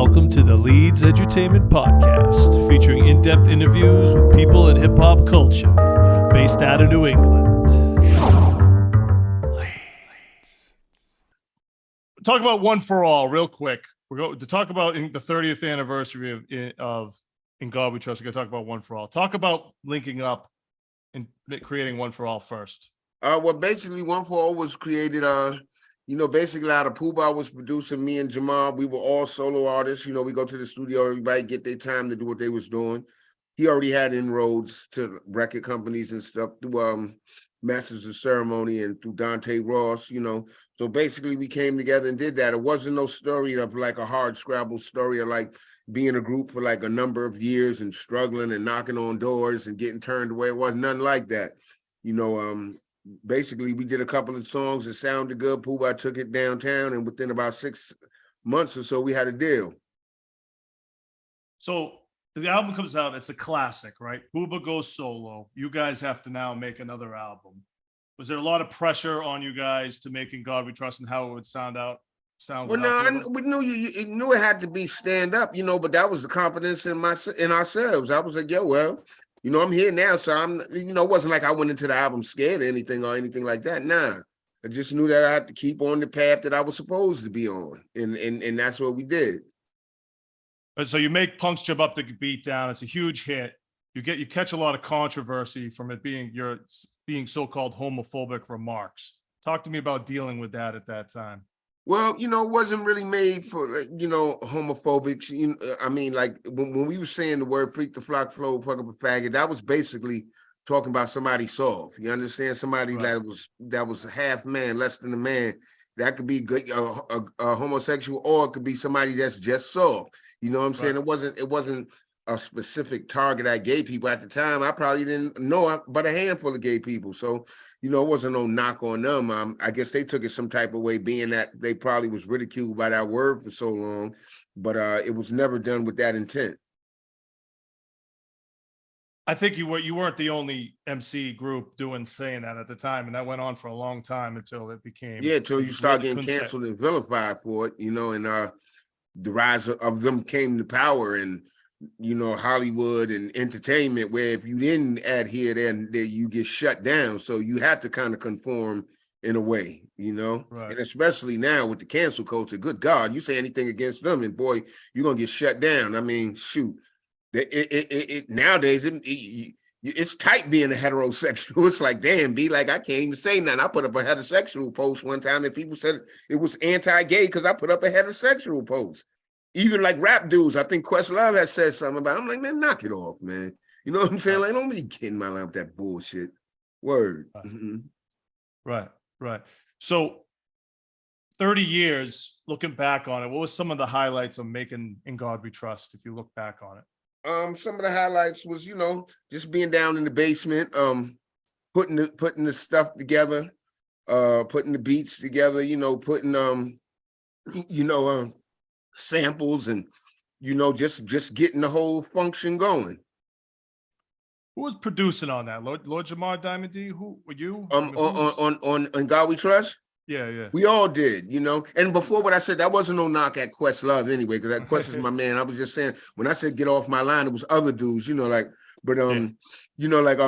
Welcome to the Leedz Edutainment Podcast, featuring in-depth interviews with people in hip-hop culture, based out of New England. Leeds. Talk about One for All real quick. We're going to talk about the 30th anniversary of In God We Trust. We're going to talk about One for All. Talk about linking up and creating One for All first. Well, basically, One for All was created, basically out of Pooh was producing, me and Jamal. We were all solo artists. You know, we go to the studio, everybody get their time to do what they was doing. He already had inroads to record companies and stuff through Masters of Ceremony and through Dante Ross, you know. So basically, we came together and did that. It wasn't no story of like a hard scrabble story of like being a group for like a number of years and struggling and knocking on doors and getting turned away. It wasn't nothing like that. You know, basically, we did a couple of songs that sounded good. Pooh took it downtown, and within about 6 months or so, we had a deal. So the album comes out. It's a classic, right? Pooh goes solo. You guys have to now make another album. Was there a lot of pressure on you guys to make In God We Trust and how it would sound? Well, no, we knew you knew it had to be stand up, you know, but that was the confidence in ourselves. I was like, yo, well, you know, I'm here now, so it wasn't like I went into the album scared or anything like that. Nah, I just knew that I had to keep on the path that I was supposed to be on, and that's what we did. So you make Punks Jump Up the Beat Down. It's a huge hit. You catch a lot of controversy from it being so-called homophobic remarks. Talk to me about dealing with that at that time. Well, you know, it wasn't really made for, homophobics. I mean, like when we were saying the word freak the flock flow, fuck up a faggot, that was basically talking about somebody soft. You understand? Somebody right. that was a half man, less than a man. That could be a homosexual, or it could be somebody that's just soft. You know what I'm saying? It wasn't a specific target at gay people at the time. I probably didn't know but a handful of gay people. So, you know, it wasn't no knock on them. I guess they took it some type of way, being that they probably was ridiculed by that word for so long, but it was never done with that intent. I think you weren't the only MC group saying that at the time, and that went on for a long time until it became until you start getting canceled and vilified for it, you know, and the rise of them came to power, and you know, Hollywood and entertainment, where if you didn't adhere, then you get shut down. So you have to kind of conform in a way, you know, right. And especially now with the cancel culture, good God, you say anything against them and boy, you're going to get shut down. I mean, shoot, nowadays, it's tight being a heterosexual. It's like, damn, I can't even say nothing. I put up a heterosexual post one time and people said it was anti-gay because I put up a heterosexual post. Even like rap dudes, I think Questlove has said something about it. I'm like, man, knock it off, man. You know what I'm saying? Like, don't be kidding my life with that bullshit. Word. Right. Mm-hmm. Right. So 30 years, looking back on it, what was some of the highlights of making In God We Trust, if you look back on it? Some of the highlights was, you know, just being down in the basement, putting the stuff together, putting the beats together, you know, putting samples and, you know, just getting the whole function going. Who was producing on that? Lord Jamar Diamond D? Who were you? On God We Trust? Yeah. We all did, you know. And before what I said, that wasn't no knock at Questlove anyway, because that Quest is my man. I was just saying, when I said get off my line, it was other dudes, you know, like, but you know, like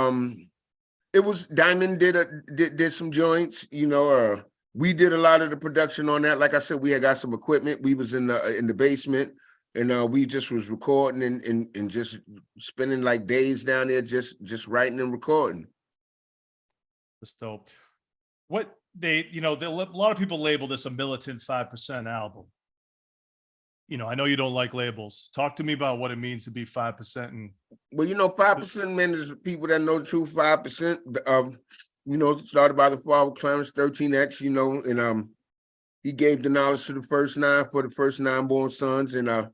it was Diamond did some joints, you know, we did a lot of the production on that. Like I said, we had got some equipment. We was in the basement, and we just was recording and just spending like days down there, just writing and recording. That's dope. What a lot of people label this a militant 5% album. You know, I know you don't like labels. Talk to me about what it means to be 5%. Well, you know, 5% men is people that know the truth. 5%. You know, started by the father Clarence 13X, you know, and he gave the knowledge to the first 9 for the first 9 born sons. And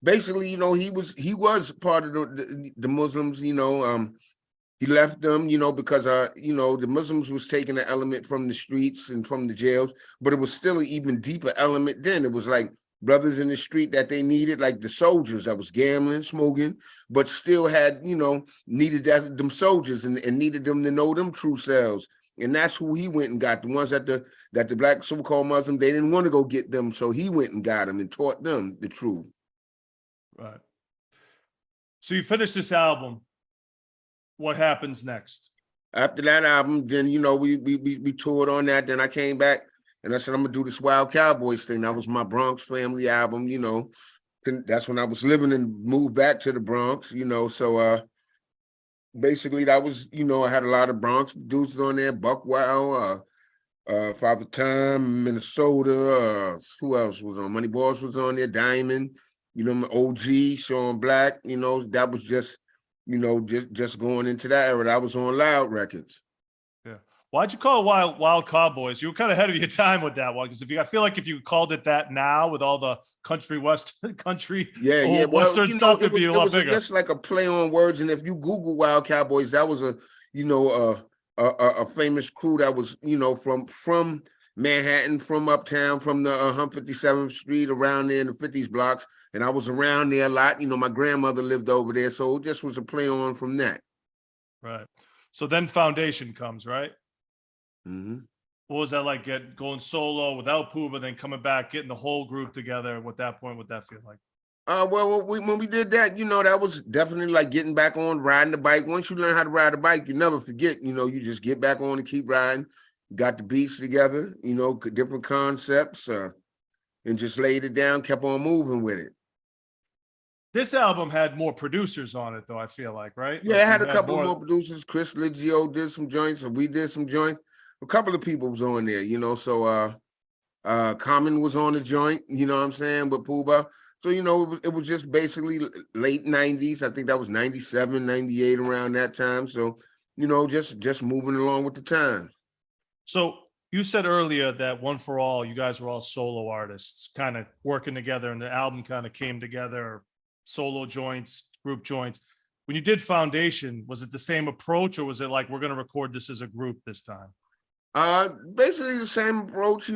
basically, you know, he was part of the Muslims, you know, he left them, you know, because, you know, the Muslims was taking an element from the streets and from the jails, but it was still an even deeper element then. It was like brothers in the street that they needed, like the soldiers that was gambling, smoking, but still had, you know, needed them soldiers and needed them to know them true selves. And that's who he went and got, the ones that the black so-called Muslim, they didn't want to go get them. So he went and got them and taught them the truth. Right. So you finish this album. What happens next? After that album, then we toured on that. Then I came back and I said I'm gonna do this Wild Cowboys thing. That was my Bronx family album. That's when I was living and moved back to the Bronx. So basically that was I had a lot of Bronx producers on there. Buck Wild, Father Time, Minnesota. Who else was on? Money Balls was on there. Diamond. My OG, Sean Black. That was just. Just going into that era. That was on Loud Records. Yeah. Why'd you call it Wild Cowboys? You were kind of ahead of your time with that one. Because I feel like if you called it that now with all the western stuff, it'd be a lot bigger. Just like a play on words. And if you Google Wild Cowboys, that was a famous crew that was, from Manhattan, from uptown, from the 157th Street, around there in the 50s blocks. And I was around there a lot. My grandmother lived over there. So it just was a play on from that. Right. So then Foundation comes, right? Mm-hmm. What was that like, going solo without Pooh, then coming back, getting the whole group together? At that point, what that feel like? When we did that, that was definitely like getting back on, riding the bike. Once you learn how to ride a bike, you never forget. You just get back on and keep riding. Got the beats together, different concepts, and just laid it down, kept on moving with it. This album had more producers on it, though, I feel like, right? Yeah, it had a couple more producers. Chris Liggio did some joints, and we did some joints. A couple of people was on there, so Common was on the joint, what I'm saying, with Pooh. So, it was just basically late 90s. I think that was 97, 98, around that time. So, just moving along with the times. So you said earlier that One for All, you guys were all solo artists, kind of working together, and the album kind of came together, solo joints, group joints. When you did Foundation, was it the same approach, or was it like, we're going to record this as a group this time? Basically the same approach. We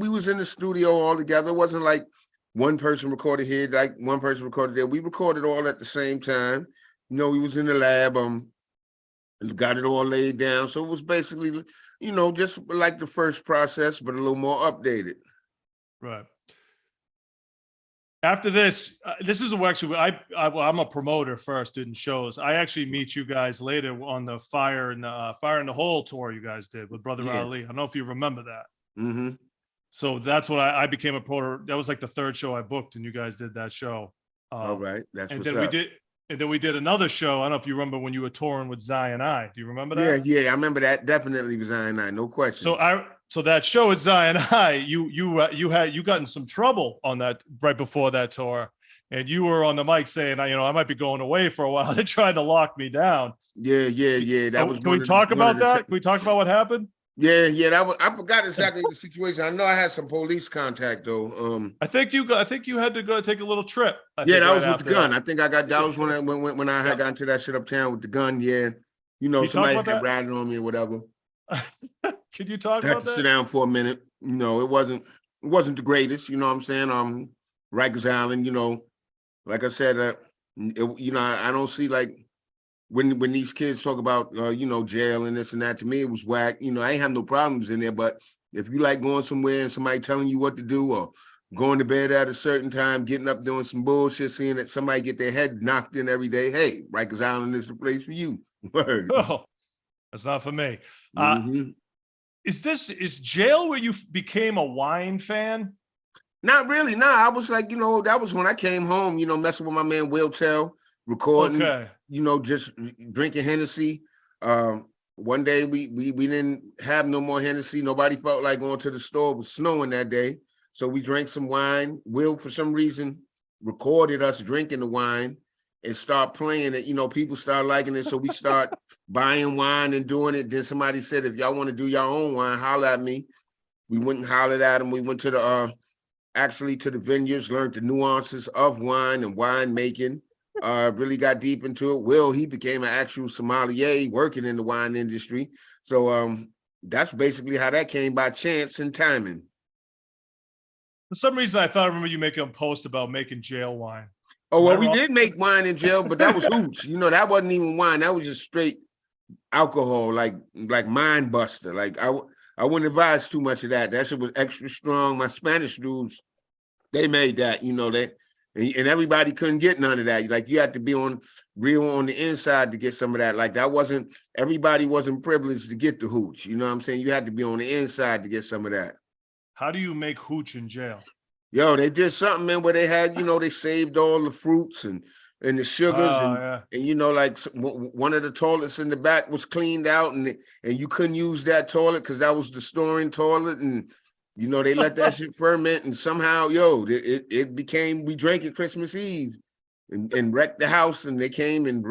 was in the studio all together. It wasn't like one person recorded here, like one person recorded there. We recorded all at the same time. We was in the lab, got it all laid down. So it was basically, just like the first process, but a little more updated. Right. After this, this is actually, I'm a promoter first in shows. I actually meet you guys later on the Fire in the Hole tour you guys did with Brother Ali. I don't know if you remember that. Mm-hmm. So that's what I became a promoter. That was like the third show I booked, and you guys did that show. All right, that's and what's then up. we did another show. I don't know if you remember when you were touring with Zion I. Do you remember that? Yeah, I remember that. Definitely was Zion I, no question. So that show with Zion I, you got in some trouble on that right before that tour, and you were on the mic saying, I might be going away for a while. They tried to lock me down. Yeah. That was. Can we talk about that? Can we talk about what happened? Yeah. That was. I forgot exactly the situation. I know I had some police contact though. I think you had to go take a little trip. That was with the gun. I think I got that was when I had gotten to that shit uptown with the gun. Yeah, somebody had ratted on me or whatever. Can you talk about that? I had to sit down for a minute. It wasn't the greatest. You know what I'm saying? Rikers Island. Like I said, I don't see like when these kids talk about jail and this and that. To me, it was whack. I ain't have no problems in there. But if you like going somewhere and somebody telling you what to do, or going to bed at a certain time, getting up doing some bullshit, seeing that somebody get their head knocked in every day, hey, Rikers Island is the place for you. Word. Oh, that's not for me. Mm-hmm. Is jail where you became a wine fan? Not really. Nah, I was like, that was when I came home, messing with my man Will Tell, recording, just drinking Hennessy. One day we didn't have no more Hennessy. Nobody felt like going to the store. It was snowing that day. So we drank some wine. Will, for some reason, recorded us drinking the wine and start playing it. People start liking it. So we start buying wine and doing it. Then somebody said, if y'all want to do your own wine, holler at me. We went and hollered at him. We went to the vineyards, learned the nuances of wine and wine making. Really got deep into it. Will, he became an actual sommelier working in the wine industry. So that's basically how that came, by chance and timing. For some reason, I remember you making a post about making jail wine. Oh, well, we did make wine in jail, but that was hooch. That wasn't even wine. That was just straight alcohol, like Mind Buster. Like I wouldn't advise too much of that. That shit was extra strong. My Spanish dudes, they made that. And everybody couldn't get none of that. Like you had to be on real on the inside to get some of that. Like that wasn't, everybody wasn't privileged to get the hooch. You know what I'm saying? You had to be on the inside to get some of that. How do you make hooch in jail? Yo, they did something, man, where they had, they saved all the fruits and the sugars and like one of the toilets in the back was cleaned out and you couldn't use that toilet because that was the storing toilet and they let that shit ferment and somehow, it became, we drank it Christmas Eve and wrecked the house and they came and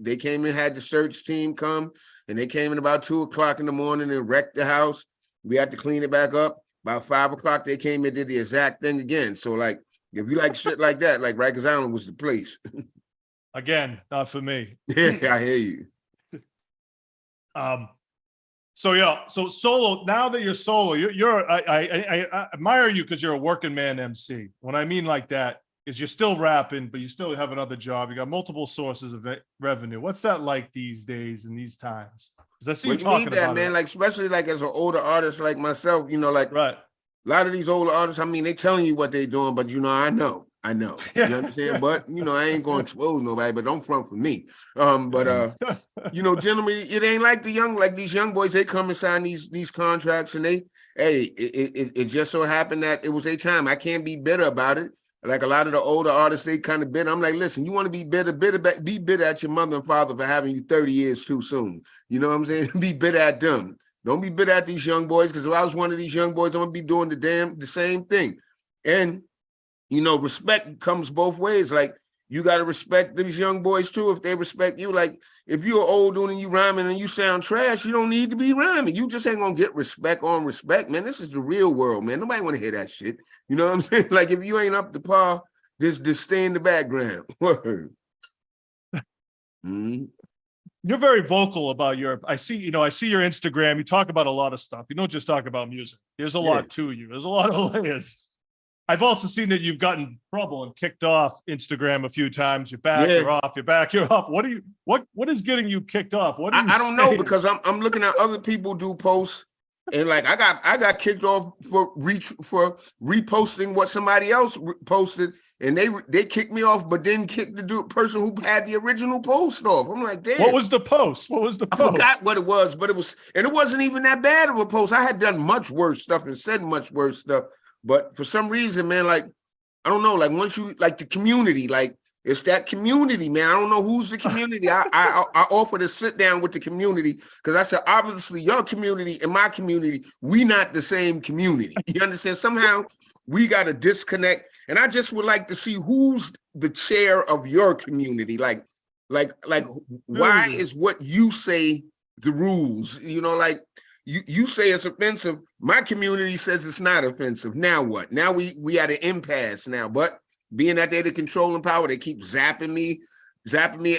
they came and had the search team come and they came in about 2:00 in the morning and wrecked the house. We had to clean it back up. About 5:00, they came and did the exact thing again. So like, if you like shit like that, like Rikers Island was the place. Again, not for me. Yeah, I hear you. So solo. Now that you're solo, I admire you because you're a working man MC. When I mean like that, is you're still rapping, but you still have another job. You got multiple sources of revenue. What's that like these days in these times? Because I see you talking about that, man. Like especially like as an older artist like myself, like right. A lot of these older artists. I mean, they telling you what they're doing, but I know. You know what I'm saying? But I ain't going to expose nobody, but don't front for me. Gentlemen, it ain't like these young boys, they come and sign these contracts and it just so happened that it was their time. I can't be bitter about it. Like a lot of the older artists, they kind of bitter. I'm like, listen, you want to be bitter, be bitter at your mother and father for having you 30 years too soon. You know what I'm saying? Be bitter at them. Don't be bitter at these young boys, because if I was one of these young boys, I'm gonna be doing the same thing. And respect comes both ways. Like you got to respect these young boys too if they respect you. Like if you're old dude and you rhyming and you sound trash, you don't need to be rhyming. You just ain't gonna get respect on respect, man. This is the real world, man. Nobody want to hear that shit. You know what I'm saying? Like if you ain't up to par, just stay in the background. Word. Mm-hmm. You're very vocal about I see your Instagram. You talk about a lot of stuff. You don't just talk about music. There's a lot to you. There's a lot of layers. I've also seen that you've gotten in trouble and kicked off Instagram a few times. You're back, you're off, you're back, you're off. What is getting you kicked off? What I don't know, because I'm looking at other people do posts and like I got kicked off for reposting what somebody else posted and they kicked me off, but then kicked the person who had the original post off. I'm like, damn. What was the post? I forgot what it was, but it wasn't even that bad of a post. I had done much worse stuff and said much worse stuff. But for some reason, man, like, I don't know, like once you, like the community, like it's that community, man. I don't know who's the community. I offer to sit down with the community because I said, obviously your community and my community, we not the same community. You understand? Somehow we got to disconnect. And I just would like to see who's the chair of your community. Like why is what you say the rules? Like, you say it's offensive. My community says it's not offensive. Now what? Now we at an impasse now. But being that they're the controlling power, they keep zapping me.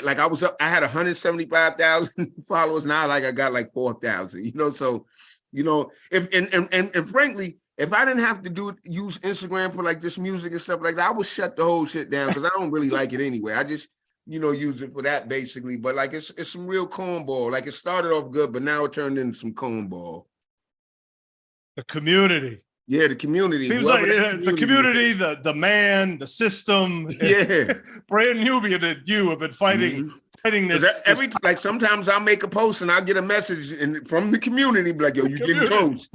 Like I had 175,000 followers. Now like I got like 4,000. So if frankly, if I didn't have to use Instagram for like this music and stuff like that, I would shut the whole shit down because I don't really like it anyway. I just use it for that basically, but like it's some real cornball. Like it started off good, but now it turned into some cornball. The community. Yeah, the community. Seems like the community, the man, the system. Yeah. Brand Nubian and you have been fighting this. Like sometimes I'll make a post and I'll get a message from the community, be like, yo, you getting close.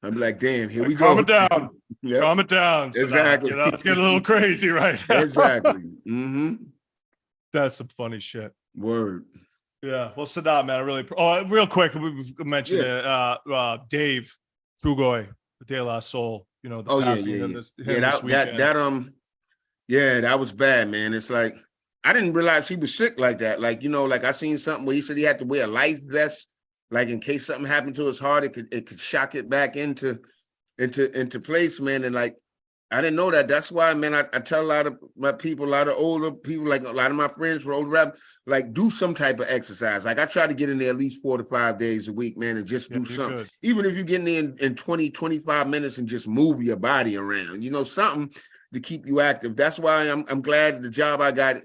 I'm like, damn, here we go. Calm it down. Yep. Calm it down. Exactly. It's getting a little crazy right now. Exactly. Mm-hmm. That's some funny shit. Word. Yeah. Well, Sadat, man, I really. Oh, real quick, we mentioned Dave Trugoy, De La Soul. The passing of this. That was bad, man. It's like I didn't realize he was sick like that. Like like I seen something where he said he had to wear a life vest, like in case something happened to his heart, it could shock it back into place, man. And like I didn't know that. That's why, man, I tell a lot of my people, a lot of older people, like a lot of my friends for older rap, like do some type of exercise. Like I try to get in there at least 4 to 5 days a week, man, and just do something. Good. Even if you get in 20, 25 minutes and just move your body around, something to keep you active. That's why I'm glad the job I got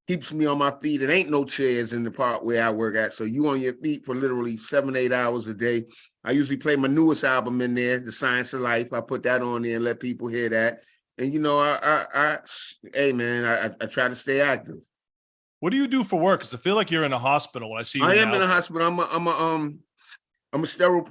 keeps me on my feet. It ain't no chairs in the part where I work at. So you on your feet for literally 7-8 hours a day. I usually play my newest album in there, The Science of Life. I put that on there and let people hear that. And hey man, I try to stay active. What do you do for work? Because I feel like you're in a hospital when I see you. I am in a hospital. I'm a sterile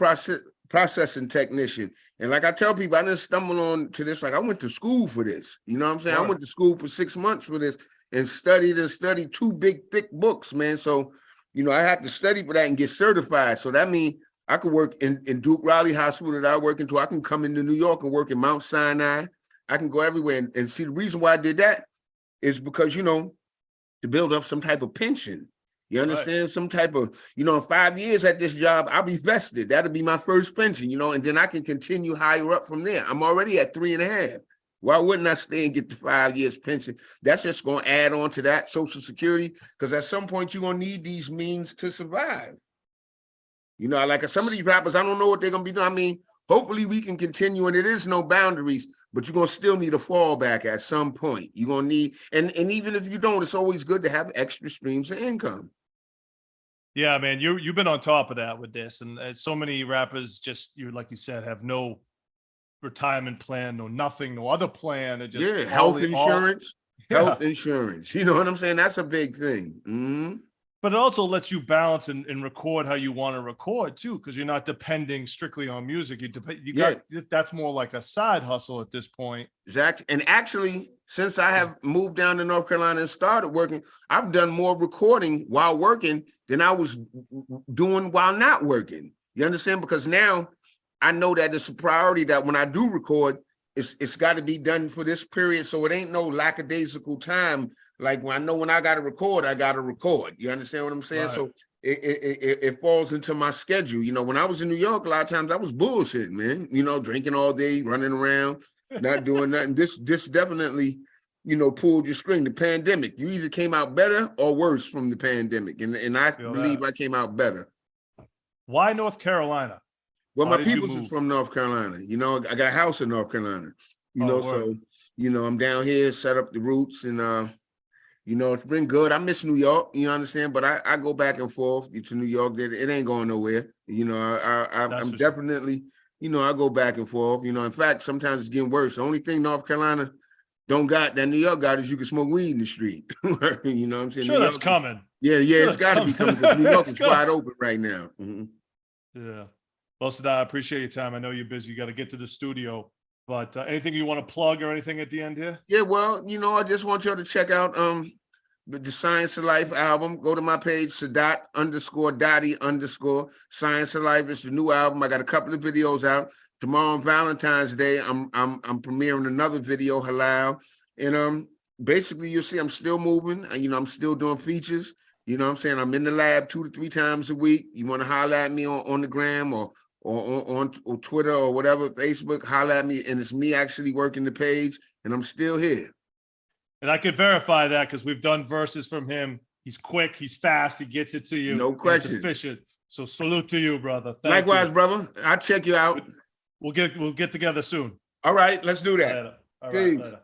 processing technician. And like I tell people, I didn't stumble on to this. Like I went to school for this. You know what I'm saying? Sure. I went to school for 6 months for this and studied 2 big, thick books, man. So, I had to study for that and get certified. So that means I could work in Duke Riley Hospital that I work into. I can come into New York and work in Mount Sinai. I can go everywhere. And see, the reason why I did that is because, to build up some type of pension. You understand? Right. Some type of, in 5 years at this job, I'll be vested. That'll be my first pension, and then I can continue higher up from there. I'm already at 3.5. Why wouldn't I stay and get the 5 years pension? That's just going to add on to that Social Security, because at some point you're going to need these means to survive. Like some of these rappers, I don't know what they're going to be doing. I mean, hopefully we can continue, and it is no boundaries, but you're going to still need a fallback at some point. You're going to need, and even if you don't, it's always good to have extra streams of income. Yeah, man, you've been on top of that with this, and so many rappers just, like you said, have no retirement plan, no nothing, no other plan. It just health insurance. You know what I'm saying? That's a big thing. Mm-hmm. But it also lets you balance and record how you want to record too, because you're not depending strictly on music. That's more like a side hustle at this point. Exactly. And actually, since I have moved down to North Carolina and started working, I've done more recording while working than I was doing while not working. You understand? Because now I know that it's a priority that when I do record, it's got to be done for this period. So it ain't no lackadaisical time. Like when I got to record, I got to record. You understand what I'm saying? Right. So it falls into my schedule. When I was in New York, a lot of times I was bullshitting, man. Drinking all day, running around, not doing nothing. This definitely, pulled your string. The pandemic, you either came out better or worse from the pandemic. And I believe I came out better. Why North Carolina? Well, my people's are from North Carolina. I got a house in North Carolina. So, I'm down here, set up the roots, and it's been good. I miss New York, you understand, but I go back and forth to New York. It ain't going nowhere. I'm definitely, I go back and forth. In fact, sometimes it's getting worse. The only thing North Carolina don't got that New York got is you can smoke weed in the street. You know what I'm saying? Sure, that's coming. Yeah, it's got to be coming because New York is wide open right now. Mm-hmm. Yeah. Well, Sadat, I appreciate your time. I know you're busy. You got to get to the studio. But anything you want to plug or anything at the end here? Yeah, well, I just want y'all to check out the Science of Life album. Go to my page, Sadat_Dottie_ Science of Life is the new album. I got a couple of videos out. Tomorrow on Valentine's Day, I'm premiering another video, Halal. And basically you'll see I'm still moving. I'm still doing features. You know what I'm saying? I'm in the lab 2 to 3 times a week. You want to holler at me on the gram or on Twitter or whatever, Facebook, holler at me, and it's me actually working the page, and I'm still here. And I could verify that because we've done verses from him. He's quick, he's fast, he gets it to you. No question. He's efficient. So salute to you, brother. Thank Likewise, you. brother. I'll check you out. We'll get together soon. All right, let's do that. Later. All right, later.